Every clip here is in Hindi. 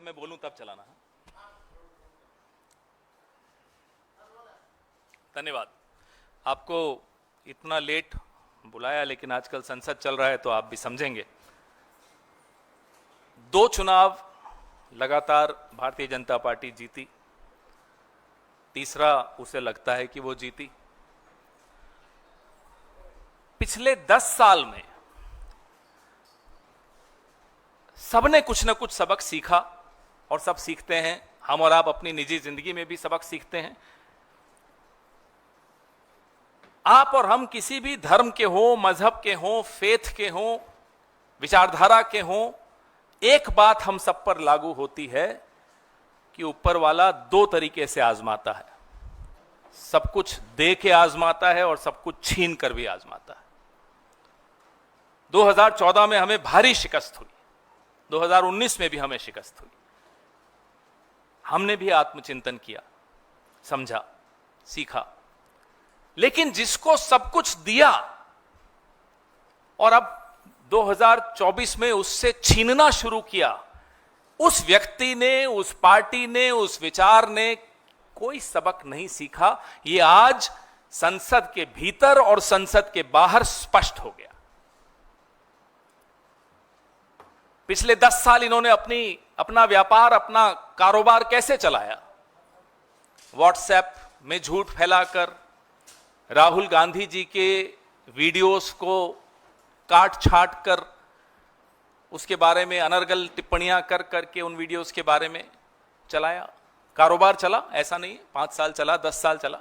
जब मैं बोलूं तब चलाना। धन्यवाद। आपको इतना लेट बुलाया, लेकिन आजकल संसद चल रहा है तो आप भी समझेंगे। 2 चुनाव लगातार भारतीय जनता पार्टी जीती, तीसरा उसे लगता है कि वो जीती। पिछले 10 साल में सबने कुछ ना कुछ सबक सीखा और सब सीखते हैं। हम और आप अपनी निजी जिंदगी में भी सबक सीखते हैं। आप और हम किसी भी धर्म के हों, मजहब के हों, फेथ के हों, विचारधारा के हों, एक बात हम सब पर लागू होती है कि ऊपर वाला 2 तरीके से आजमाता है। सब कुछ दे के आजमाता है और सब कुछ छीन कर भी आजमाता है। 2014 में हमें भारी शिकस्त हुई, 2019 में भी हमें शिकस्त हुई। हमने भी आत्मचिंतन किया, समझा, सीखा। लेकिन जिसको सब कुछ दिया और अब 2024 में उससे छीनना शुरू किया, उस व्यक्ति ने, उस पार्टी ने, उस विचार ने कोई सबक नहीं सीखा। ये आज संसद के भीतर और संसद के बाहर स्पष्ट हो गया। पिछले 10 साल इन्होंने अपना व्यापार, अपना कारोबार कैसे चलाया? व्हाट्सएप में झूठ फैलाकर, राहुल गांधी जी के वीडियोस को काट छाट कर, उसके बारे में अनर्गल टिप्पणियां कर करके उन वीडियोस के बारे में चलाया। कारोबार चला, ऐसा नहीं, 5 साल चला, 10 साल चला।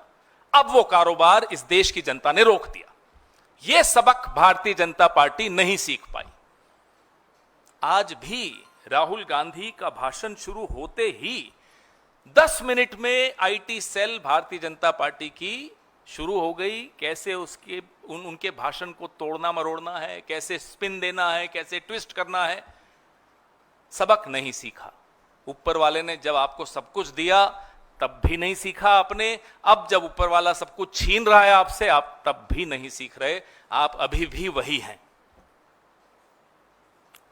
अब वो कारोबार इस देश की जनता ने रोक दिया। ये सबक भारतीय जनता पार्टी नहीं सीख पाई। आज भी राहुल गांधी का भाषण शुरू होते ही 10 मिनट में IT cell Bharatiya Janata party की शुरू हो गई। कैसे उनके भाषण को तोड़ना मरोड़ना है, कैसे स्पिन देना है, कैसे ट्विस्ट करना है, सबक नहीं सीखा। ऊपर वाले ने जब आपको सब कुछ दिया तब भी नहीं सीखा आपने। अब जब ऊपर वाला सब कुछ छीन रहा है आपसे, आप तब भी नहीं सीख रहे। आप अभी भी वही हैं।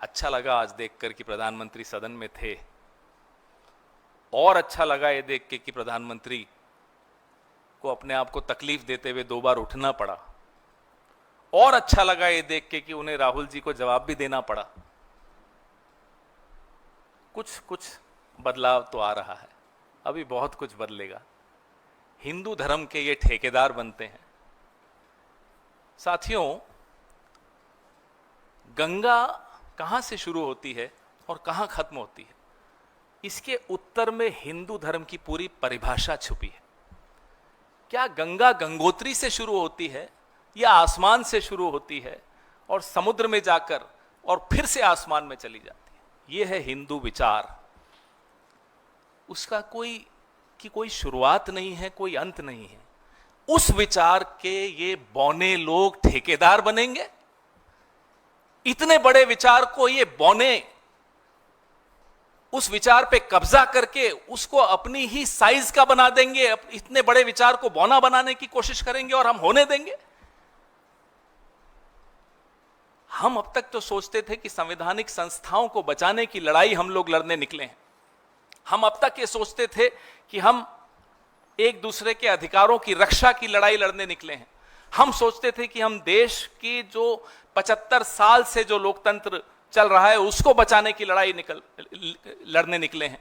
अच्छा लगा आज देखकर कि प्रधानमंत्री सदन में थे, और अच्छा लगा ये देख के कि प्रधानमंत्री को अपने आप को तकलीफ देते हुए 2 बार उठना पड़ा, और अच्छा लगा ये देख के कि उन्हें राहुल जी को जवाब भी देना पड़ा। कुछ बदलाव तो आ रहा है, अभी बहुत कुछ बदलेगा। हिंदू धर्म के ये ठेकेदार बनते हैं। साथियों, गंगा कहां से शुरू होती है और कहां खत्म होती है, इसके उत्तर में हिंदू धर्म की पूरी परिभाषा छुपी है। क्या गंगा गंगोत्री से शुरू होती है या आसमान से शुरू होती है और समुद्र में जाकर और फिर से आसमान में चली जाती है? यह है हिंदू विचार। उसका कोई शुरुआत नहीं है, कोई अंत नहीं है। उस विचार के ये बौने लोग ठेकेदार बनेंगे। इतने बड़े विचार को ये बौने उस विचार पे कब्जा करके उसको अपनी ही साइज का बना देंगे। इतने बड़े विचार को बौना बनाने की कोशिश करेंगे और हम होने देंगे? हम अब तक तो सोचते थे कि संवैधानिक संस्थाओं को बचाने की लड़ाई हम लोग लड़ने निकले हैं। हम अब तक ये सोचते थे कि हम एक दूसरे के अधिकारों की रक्षा की लड़ाई लड़ने निकले हैं। हम सोचते थे कि हम देश की जो 75 साल से जो लोकतंत्र चल रहा है उसको बचाने की लड़ाई लड़ने निकले हैं।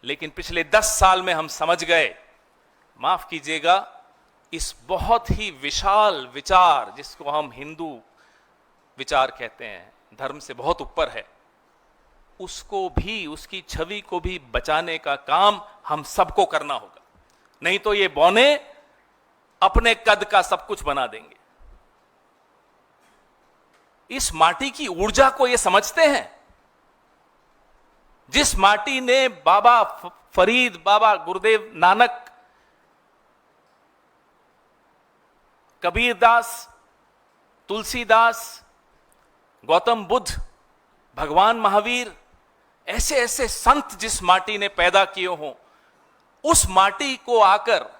लेकिन पिछले 10 साल में हम समझ गए, माफ कीजिएगा, इस बहुत ही विशाल विचार जिसको हम हिंदू विचार कहते हैं, धर्म से बहुत ऊपर है, उसको भी, उसकी छवि को भी बचाने का काम हम सबको करना होगा। नहीं तो ये बौने अपने कद का सब कुछ बना देंगे। इस माटी की ऊर्जा को ये समझते हैं। जिस माटी ने बाबा फरीद, बाबा गुरुदेव नानक, कबीरदास, तुलसीदास, गौतम बुद्ध, भगवान महावीर, ऐसे ऐसे संत जिस माटी ने पैदा किए हों, उस माटी को आकर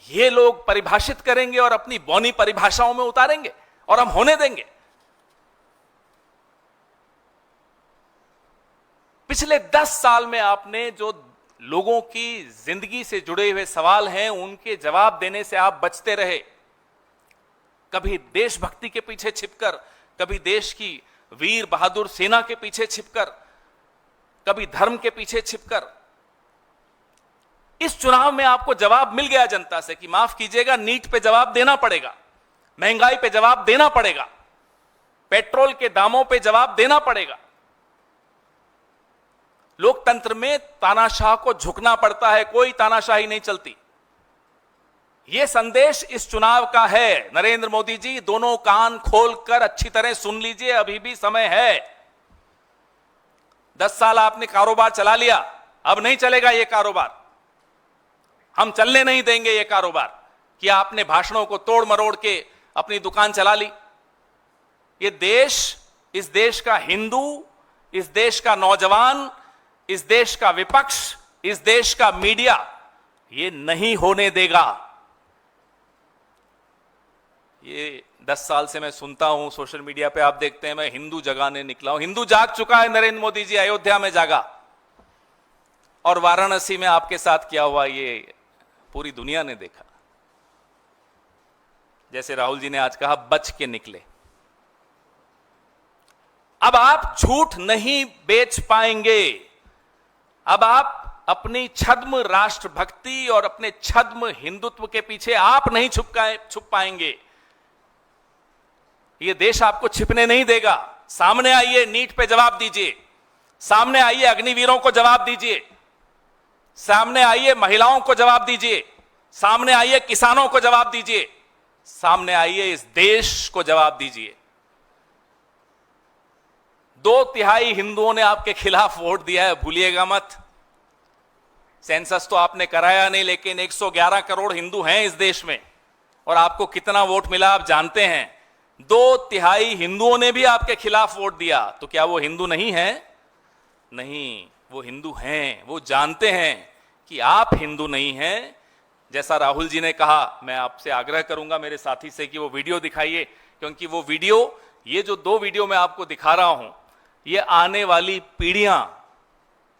ये लोग परिभाषित करेंगे और अपनी बौनी परिभाषाओं में उतारेंगे और हम होने देंगे। पिछले 10 साल में आपने जो लोगों की जिंदगी से जुड़े हुए सवाल हैं उनके जवाब देने से आप बचते रहे। कभी देशभक्ति के पीछे छिपकर, कभी देश की वीर बहादुर सेना के पीछे छिपकर, कभी धर्म के पीछे छिपकर। इस चुनाव में आपको जवाब मिल गया जनता से कि माफ कीजिएगा, नीट पे जवाब देना पड़ेगा, महंगाई पे जवाब देना पड़ेगा, पेट्रोल के दामों पे जवाब देना पड़ेगा। लोकतंत्र में तानाशाह को झुकना पड़ता है, कोई तानाशाही नहीं चलती। यह संदेश इस चुनाव का है। नरेंद्र मोदी जी, दोनों कान खोलकर अच्छी तरह सुन लीजिए, अभी भी समय है। 10 साल आपने कारोबार चला लिया, अब नहीं चलेगा यह कारोबार। हम चलने नहीं देंगे यह कारोबार कि आपने भाषणों को तोड़ मरोड़ के अपनी दुकान चला ली। यह देश, इस देश का हिंदू, इस देश का नौजवान, इस देश का विपक्ष, इस देश का मीडिया ये नहीं होने देगा। ये 10 साल से मैं सुनता हूं, सोशल मीडिया पे आप देखते हैं, मैं हिंदू जगाने निकला हूं। हिंदू जाग चुका है नरेंद्र मोदी जी, अयोध्या में जागा और वाराणसी में आपके साथ क्या हुआ ये पूरी दुनिया ने देखा। जैसे राहुल जी ने आज कहा, बच के निकले। अब आप झूठ नहीं बेच पाएंगे। अब आप अपनी छद्म राष्ट्रभक्ति और अपने छद्म हिंदुत्व के पीछे आप नहीं छुप पाएंगे। यह देश आपको छिपने नहीं देगा। सामने आइए, नीट पे जवाब दीजिए। सामने आइए, अग्निवीरों को जवाब दीजिए। सामने आइए, महिलाओं को जवाब दीजिए। सामने आइए, किसानों को जवाब दीजिए। सामने आइए, इस देश को जवाब दीजिए। 2/3 हिंदुओं ने आपके खिलाफ वोट दिया है, भूलिएगा मत। सेंसस तो आपने कराया नहीं, लेकिन 111 करोड़ हिंदू हैं इस देश में, और आपको कितना वोट मिला आप जानते हैं। 2/3 हिंदुओं ने भी आपके खिलाफ वोट दिया, तो क्या वो हिंदू नहीं है? नहीं, वो हिंदू हैं। वो जानते हैं कि आप हिंदू नहीं हैं। जैसा राहुल जी ने कहा, मैं आपसे आग्रह करूंगा मेरे साथी से कि वो वीडियो दिखाइए, क्योंकि वो वीडियो, ये जो 2 वीडियो मैं आपको दिखा रहा हूं, ये आने वाली पीढ़ियां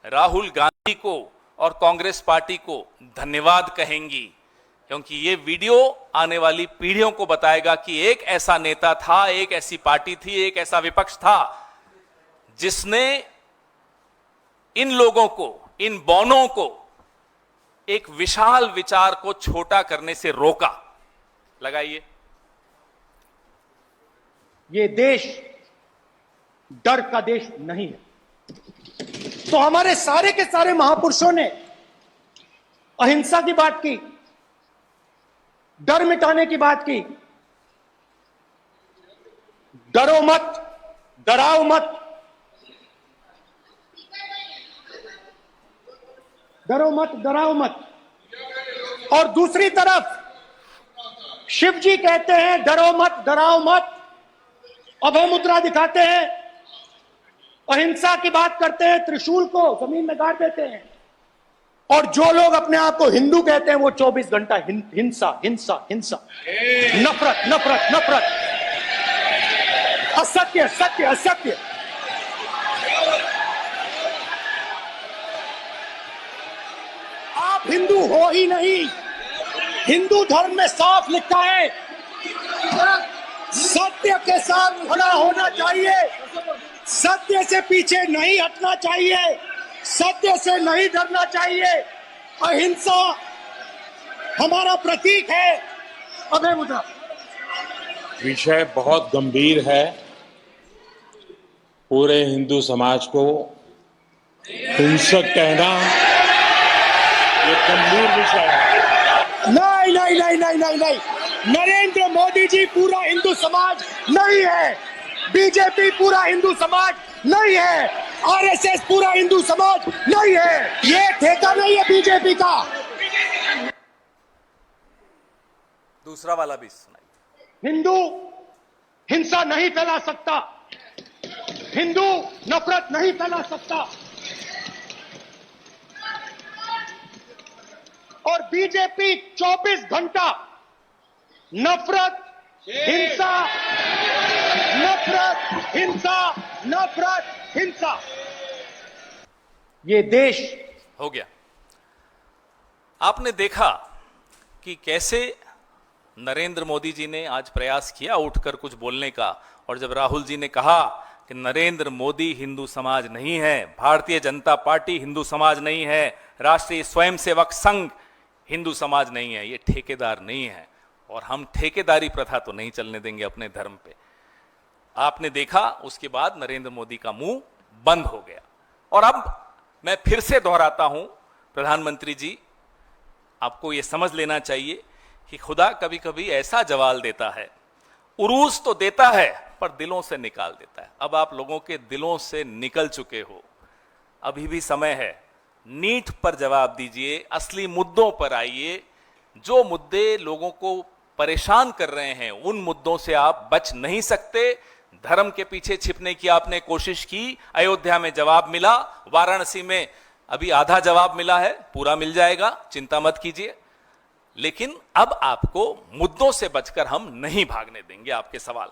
राहुल गांधी को और कांग्रेस पार्टी को धन्यवाद कहेंगी, क्योंकि ये वीडियो आने वाली पीढ़ियों को बताएगा कि एक ऐसा नेता था, एक ऐसी पार्टी थी, एक ऐसा विपक्ष था जिसने इन लोगों को, इन बौनों को एक विशाल विचार को छोटा करने से रोका। लगाइए। ये देश डर का देश नहीं है। तो हमारे सारे के सारे महापुरुषों ने अहिंसा की बात की, डर मिटाने की बात की। डरो मत, डराओ मत, डरो मत, डराओ मत। और दूसरी तरफ शिव जी कहते हैं डरो मत, डराओ मत, अभय मुद्रा दिखाते हैं, अहिंसा की बात करते हैं, त्रिशूल को जमीन में गाड़ देते हैं। और जो लोग अपने आप को हिंदू कहते हैं वो 24 घंटा हिंसा हिंसा हिंसा, नफरत नफरत नफरत, असत्य सत्य असत्य। आप हिंदू हो ही नहीं। हिंदू धर्म में साफ लिखा है, सत्य के साथ खड़ा होना चाहिए, सत्य से पीछे नहीं हटना चाहिए, सत्य से नहीं डरना चाहिए। अहिंसा हमारा प्रतीक है। अभय मुद्रा। विषय बहुत गंभीर है। पूरे हिंदू समाज को हिंसक कहना ये गंभीर विषय है। नहीं नहीं नहीं नहीं नहीं नहीं, नरेंद्र मोदी जी पूरा हिंदू समाज नहीं है, बीजेपी पूरा हिंदू समाज नहीं है, आरएसएस पूरा हिंदू समाज नहीं है। ये ठेका नहीं है बीजेपी का। दूसरा वाला भी सुनाइए। हिंदू हिंसा नहीं फैला सकता, हिंदू नफरत नहीं फैला सकता, और बीजेपी 24 घंटा नफरत हिंसा नफरत हिंसा नफरत हिंसा। ये देश हो गया। आपने देखा कि कैसे नरेंद्र मोदी जी ने आज प्रयास किया उठकर कुछ बोलने का, और जब राहुल जी ने कहा कि नरेंद्र मोदी हिंदू समाज नहीं है, भारतीय जनता पार्टी हिंदू समाज नहीं है, राष्ट्रीय स्वयंसेवक संघ हिंदू समाज नहीं है, ये ठेकेदार नहीं है, और हम ठेकेदारी प्रथा तो नहीं चलने देंगे अपने धर्म पे। आपने देखा उसके बाद नरेंद्र मोदी का मुंह बंद हो गया। और अब मैं फिर से दोहराता हूं, प्रधानमंत्री जी आपको यह समझ लेना चाहिए कि खुदा कभी कभी ऐसा जवाल देता है, उरूस तो देता है पर दिलों से निकाल देता है। अब आप लोगों के दिलों से निकल चुके हो, अभी भी समय है, नीट पर जवाब दीजिए, असली मुद्दों पर आइए। जो मुद्दे लोगों को परेशान कर रहे हैं उन मुद्दों से आप बच नहीं सकते। धर्म के पीछे छिपने की आपने कोशिश की, अयोध्या में जवाब मिला, वाराणसी में अभी आधा जवाब मिला है, पूरा मिल जाएगा, चिंता मत कीजिए। लेकिन अब आपको मुद्दों से बचकर हम नहीं भागने देंगे आपके सवाल।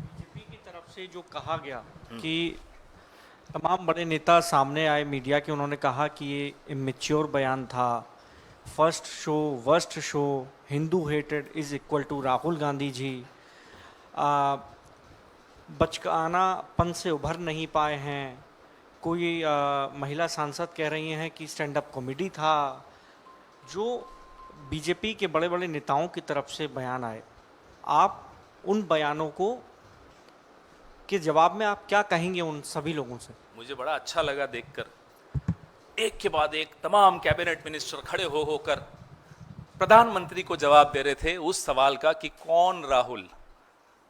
बीजेपी की तरफ से जो कहा गया कि तमाम बड़े नेता सामने आए मीडिया के, उन्होंने कहा कि ये इमेच्योर बयान था, first show worst show, Hindu hated is equal to Rahul Gandhi ji, बचकानापन से उभर नहीं पाए हैं। कोई महिला सांसद कह रही हैं कि स्टैंड अप कॉमेडी था। जो बीजेपी के बड़े बड़े नेताओं की तरफ से बयान आए, आप उन बयानों को के जवाब में आप क्या कहेंगे उन सभी लोगों से? मुझे बड़ा अच्छा लगा देखकर, एक के बाद एक तमाम कैबिनेट मिनिस्टर खड़े हो होकर प्रधानमंत्री को जवाब दे रहे थे उस सवाल का कि कौन राहुल।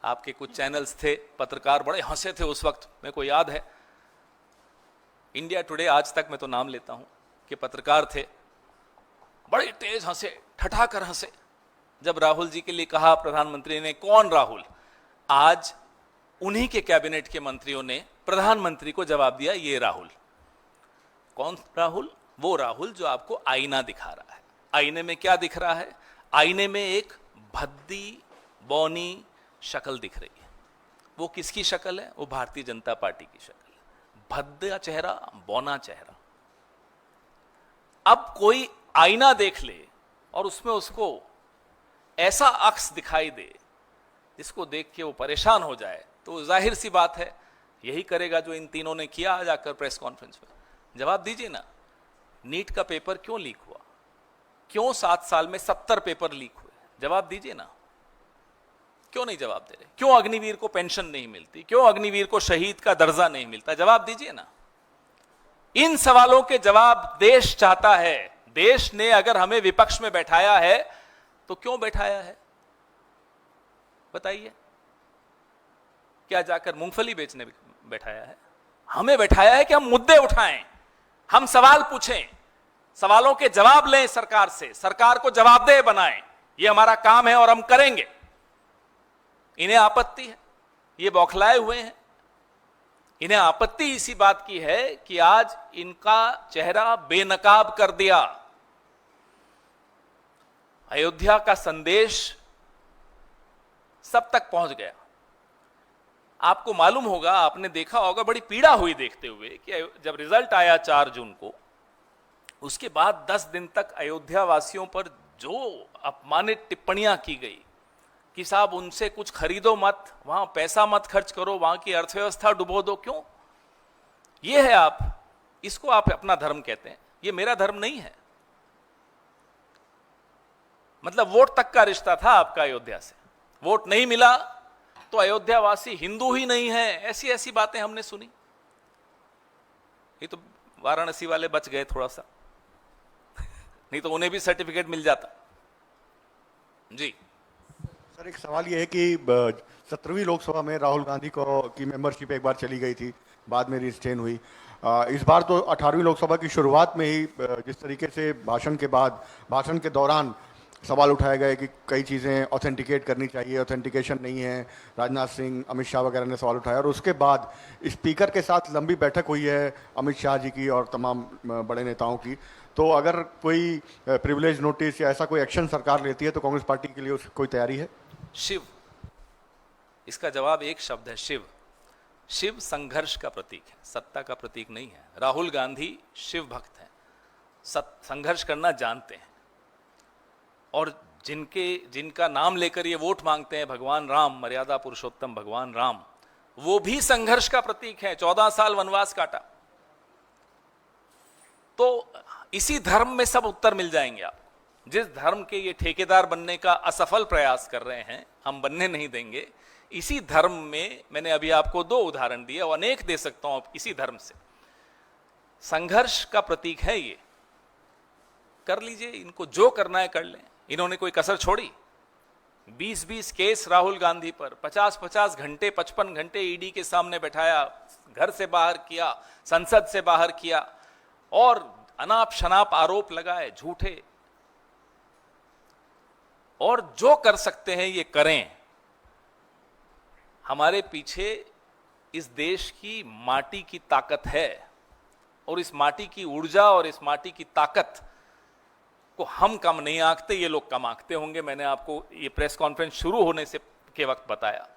आपके कुछ चैनल्स थे, पत्रकार बड़े हंसे थे उस वक्त, मेरे को याद है, इंडिया टुडे, आज तक मैं तो नाम लेता हूं, कि पत्रकार थे, बड़े तेज हंसे, ठठाकर हंसे जब राहुल जी के लिए कहा प्रधानमंत्री ने कौन राहुल। आज उन्हीं के कैबिनेट के मंत्रियों ने प्रधानमंत्री को जवाब दिया ये राहुल। कौन राहुल? वो राहुल जो आपको आईना दिखा रहा है। आईने में क्या दिख रहा है? आईने में एक भद्दी बौनी शक्ल दिख रही है। वो किसकी शक्ल है? वो भारतीय जनता पार्टी की शक्ल है। भद्दा चेहरा, बौना चेहरा। अब कोई आईना देख ले और उसमें उसको ऐसा अक्स दिखाई दे जिसको देख के वो परेशान हो जाए, तो जाहिर सी बात है यही करेगा जो इन तीनों ने किया जाकर प्रेस कॉन्फ्रेंस में। जवाब दीजिए ना, नीट का पेपर क्यों लीक हुआ? क्यों 7 साल में 70 पेपर लीक हुए? जवाब दीजिए ना, क्यों नहीं जवाब दे रहे? क्यों अग्निवीर को पेंशन नहीं मिलती? क्यों अग्निवीर को शहीद का दर्जा नहीं मिलता? जवाब दीजिए ना। इन सवालों के जवाब देश चाहता है। देश ने अगर हमें विपक्ष में बैठाया है तो क्यों बैठाया है बताइए? क्या जाकर मूंगफली बेचने बैठाया है? हमें बैठाया है कि हम मुद्दे उठाएं, हम सवाल पूछें, सवालों के जवाब लें सरकार से, सरकार को जवाबदेह बनाएं। ये हमारा काम है और हम करेंगे। इन्हें आपत्ति है, ये बौखलाए हुए हैं। इन्हें आपत्ति इसी बात की है कि आज इनका चेहरा बेनकाब कर दिया। अयोध्या का संदेश सब तक पहुंच गया। आपको मालूम होगा, आपने देखा होगा, बड़ी पीड़ा हुई देखते हुए कि जब रिजल्ट आया 4 जून को, उसके बाद 10 दिन तक अयोध्या वासियों पर जो अपमानित टिप्पणियां की गई कि साहब उनसे कुछ खरीदो मत, वहां पैसा मत खर्च करो, वहां की अर्थव्यवस्था डुबो दो। क्यों? ये है आप, इसको आप अपना धर्म कहते हैं। ये मेरा धर्म नहीं है। मतलब वोट तक का रिश्ता था आपका अयोध्या से, वोट नहीं मिला तो अयोध्या वासी हिंदू ही नहीं है, ऐसी ऐसी बातें हमने सुनी। ये तो वाराणसी वाले बच गए थोड़ा सा, नहीं तो उन्हें भी सर्टिफिकेट मिल जाता। जी सर, एक सवाल ये है कि 17वीं लोकसभा में राहुल गांधी की मेंबरशिप एक बार चली गई थी, बाद में रिस्टेन हुई। इस बार तो 18वीं लोकसभा की शुरुआत में ही जिस तरीके से भाषण के दौरान सवाल उठाए गए कि कई चीज़ें ऑथेंटिकेट करनी चाहिए, ऑथेंटिकेशन नहीं है, राजनाथ सिंह, अमित शाह वगैरह ने सवाल उठाया, और उसके बाद स्पीकर के साथ लंबी बैठक हुई है अमित शाह जी की और तमाम बड़े नेताओं की। तो अगर कोई प्रिविलेज नोटिस या ऐसा कोई एक्शन सरकार लेती है तो कांग्रेस पार्टी के लिए उसकी कोई तैयारी है? शिव, इसका जवाब एक शब्द है, शिव। शिव संघर्ष का प्रतीक है, सत्ता का प्रतीक नहीं है। राहुल गांधी शिव भक्त हैं, संघर्ष करना जानते हैं, और जिनका नाम लेकर ये वोट मांगते हैं, भगवान राम, मर्यादा पुरुषोत्तम भगवान राम, वो भी संघर्ष का प्रतीक है। 14 साल वनवास काटा। तो इसी धर्म में सब उत्तर मिल जाएंगे आपको। जिस धर्म के ये ठेकेदार बनने का असफल प्रयास कर रहे हैं, हम बनने नहीं देंगे। इसी धर्म में मैंने अभी आपको 2 उदाहरण दिए और अनेक दे सकता हूं इसी धर्म से। संघर्ष का प्रतीक है ये। कर लीजिए, इनको जो करना है कर लें। इन्होंने कोई कसर छोड़ी? 20-20 केस राहुल गांधी पर, 50-50 घंटे, 55 घंटे ईडी के सामने बैठाया, घर से बाहर किया, संसद से बाहर किया, और अनाप शनाप आरोप लगाए झूठे। और जो कर सकते हैं ये करें। हमारे पीछे इस देश की माटी की ताकत है, और इस माटी की ऊर्जा और इस माटी की ताकत को हम कम नहीं आंकते, ये लोग कम आंकते होंगे। मैंने आपको ये प्रेस कॉन्फ्रेंस शुरू होने से के वक्त बताया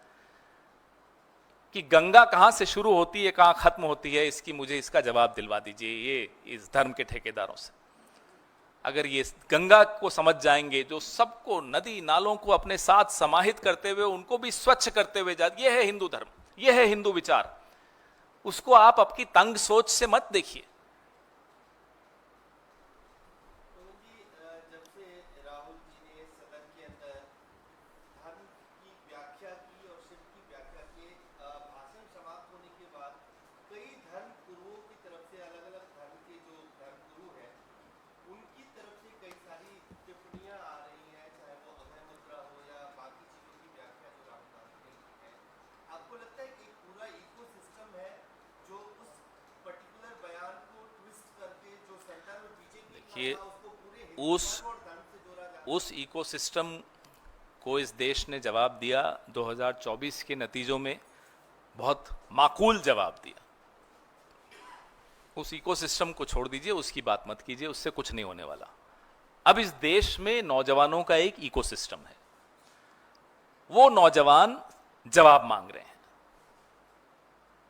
कि गंगा कहां से शुरू होती है, कहां खत्म होती है, मुझे इसका जवाब दिलवा दीजिए ये इस धर्म के ठेकेदारों से। अगर ये गंगा को समझ जाएंगे, जो सबको, नदी नालों को अपने साथ समाहित करते हुए उनको भी स्वच्छ करते हुए ये है हिंदू धर्म, ये है हिंदू विचार। उसको आप आपकी तंग सोच से मत देखिए। देखिए, उस इकोसिस्टम को इस देश ने जवाब दिया 2024 के नतीजों में, बहुत माकूल जवाब दिया। उस इकोसिस्टम को छोड़ दीजिए, उसकी बात मत कीजिए, उससे कुछ नहीं होने वाला। अब इस देश में नौजवानों का एक इकोसिस्टम है। वो नौजवान जवाब मांग रहे हैं।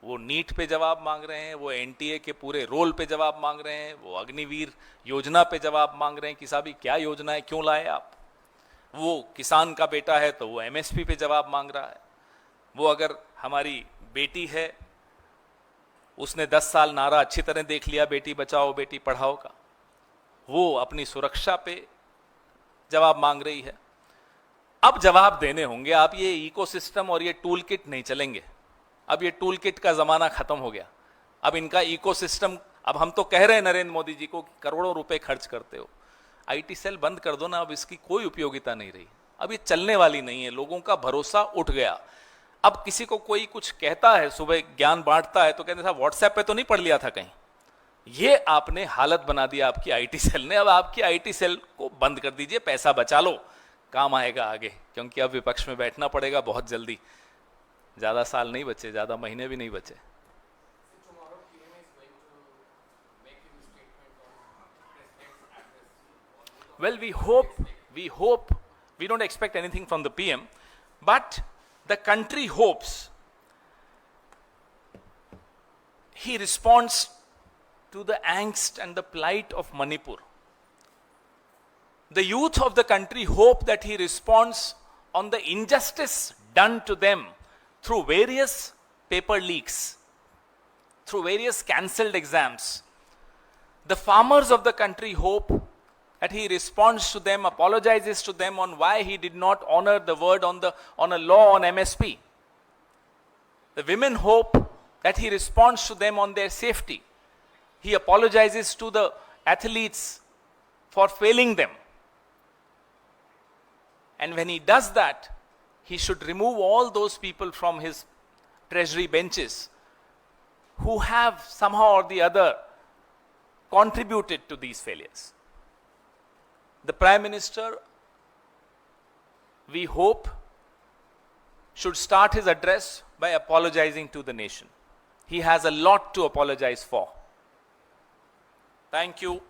वो नीट पे जवाब मांग रहे हैं, वो एनटीए के पूरे रोल पे जवाब मांग रहे हैं, वो अग्निवीर योजना पे जवाब मांग रहे हैं कि साहब क्या योजना है, क्यों लाए आप। वो किसान का बेटा है तो वो एमएसपी पे जवाब मांग रहा है। वो अगर हमारी बेटी है, उसने 10 साल नारा अच्छी तरह देख लिया बेटी बचाओ बेटी पढ़ाओ का, वो अपनी सुरक्षा पे जवाब मांग रही है। अब जवाब देने होंगे। आप ये इकोसिस्टम और ये टूल किट नहीं चलेंगे। अब ये टूल किट का जमाना खत्म हो गया। अब इनका इकोसिस्टम, अब हम तो कह रहे हैं नरेंद्र मोदी जी को कि करोड़ों रुपए खर्च करते हो, आईटी सेल बंद कर दो ना, अब इसकी कोई उपयोगिता नहीं रही। अब ये चलने वाली नहीं है। लोगों का भरोसा उठ गया। अब किसी को कोई कुछ कहता है, सुबह ज्ञान बांटता है तो कहते हैं व्हाट्सएप पे तो नहीं पढ़ लिया था कहीं। ये आपने हालत बना दिया आपकी आईटी सेल ने। अब आपकी आईटी सेल को बंद कर दीजिए, पैसा बचा लो, काम आएगा आगे, क्योंकि अब विपक्ष में बैठना पड़ेगा बहुत जल्दी। ज्यादा साल नहीं बचे, ज्यादा महीने भी नहीं बचे। Well, we hope, we don't expect anything from the PM, but the country hopes he responds to the angst and the plight of Manipur. The youth of the country hope that he responds on the injustice done to them through various paper leaks, through various cancelled exams. The farmers of the country hope that he responds to them, apologizes to them on why he did not honor the word on a law on MSP. The women hope that he responds to them on their safety. He apologizes to the athletes for failing them. And when he does that, he should remove all those people from his treasury benches who have somehow or the other contributed to these failures. The Prime Minister, we hope, should start his address by apologizing to the nation. He has a lot to apologize for. Thank you.